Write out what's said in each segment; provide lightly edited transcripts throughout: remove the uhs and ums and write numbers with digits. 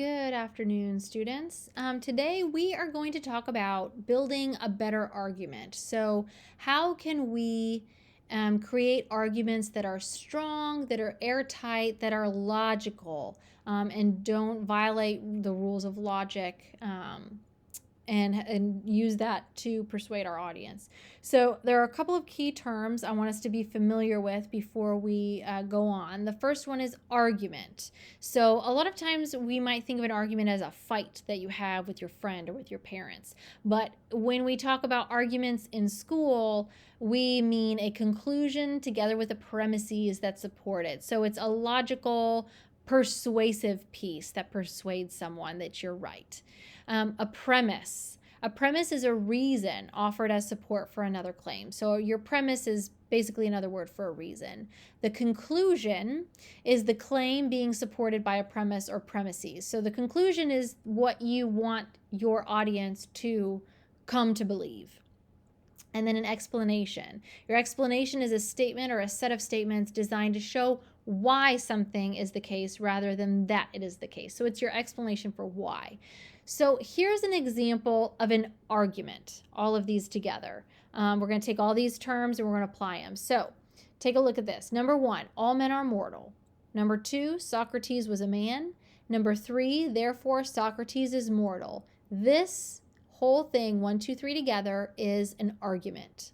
Good afternoon, students. Today we are going to talk about building a better argument. So how can we create arguments that are strong, that are airtight, that are logical, and don't violate the rules of logic, and use that to persuade our audience. So there are a couple of key terms I want us to be familiar with before we go on. The first one is argument. So a lot of times we might think of an argument as a fight that you have with your friend or with your parents. But when we talk about arguments in school, we mean a conclusion together with the premises that support it. So it's a logical, persuasive piece that persuades someone that you're right. A premise. A premise is a reason offered as support for another claim. So your premise is basically another word for a reason. The conclusion is the claim being supported by a premise or premises. So the conclusion is what you want your audience to come to believe. And then an explanation. Your explanation is a statement or a set of statements designed to show why something is the case rather than that it is the case. So it's your explanation for why. So here's an example of an argument, all of these together. We're going to take all these terms and we're going to apply them. So take a look at this. Number 1, all men are mortal. Number 2, Socrates was a man. Number 3, therefore Socrates is mortal. This whole thing, 1, 2, 3 together, is an argument.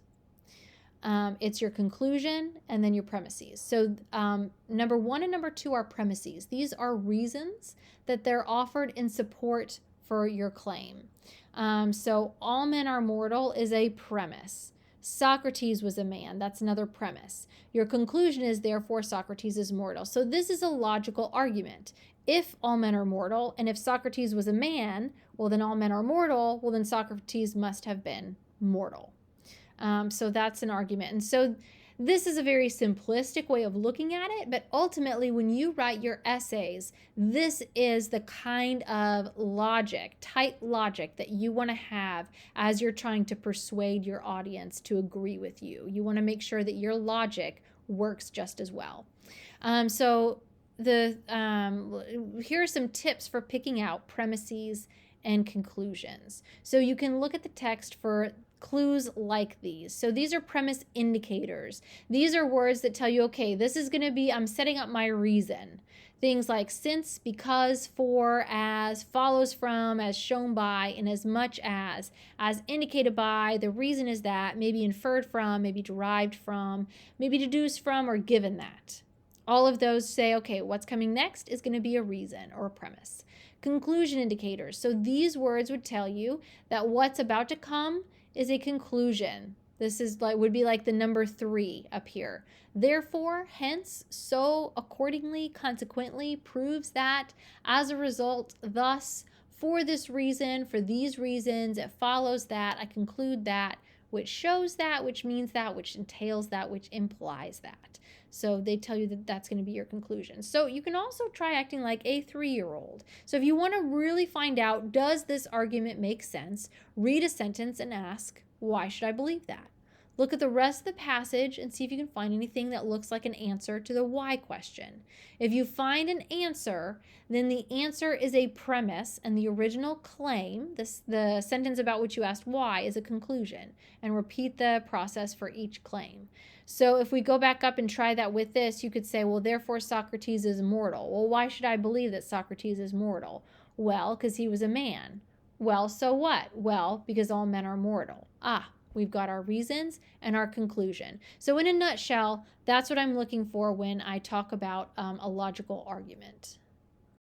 It's your conclusion and then your premises. So number 1 and number 2 are premises. These are reasons that they're offered in support for your claim. So all men are mortal is a premise. Socrates was a man. That's another premise. Your conclusion is therefore Socrates is mortal. So this is a logical argument. If all men are mortal, and if Socrates was a man, well, then all men are mortal, well, then Socrates must have been mortal. So that's an argument. And so this is a very simplistic way of looking at it, but ultimately when you write your essays, this is the kind of logic, tight logic that you want to have as you're trying to persuade your audience to agree with you. You want to make sure that your logic works just as well. So here are some tips for picking out premises and conclusions. So you can look at the text for clues like these. So these are premise indicators. These are words that tell you, okay, this is going to be, I'm setting up my reason. Things like since, because, for, as, follows from, as shown by, and as much as indicated by, the reason is that, maybe inferred from, maybe derived from, maybe deduced from, or given that. All of those say, okay, what's coming next is going to be a reason or a premise. Conclusion indicators. So these words would tell you that what's about to come is a conclusion. This is would be like the number 3 up here. Therefore, hence, so, accordingly, consequently, proves that, as a result, thus, for this reason, for these reasons, it follows that, I conclude that, which shows that, which means that, which entails that, which implies that. So they tell you that that's going to be your conclusion. So you can also try acting like a 3-year-old. So if you want to really find out, does this argument make sense, read a sentence and ask, why should I believe that? Look at the rest of the passage and see if you can find anything that looks like an answer to the why question. If you find an answer, then the answer is a premise, and the original claim, the sentence about which you asked why, is a conclusion. And repeat the process for each claim. So if we go back up and try that with this, you could say, well, therefore Socrates is mortal. Well, why should I believe that Socrates is mortal? Well, because he was a man. Well, so what? Well, because all men are mortal. We've got our reasons and our conclusion. So in a nutshell, that's what I'm looking for when I talk about a logical argument.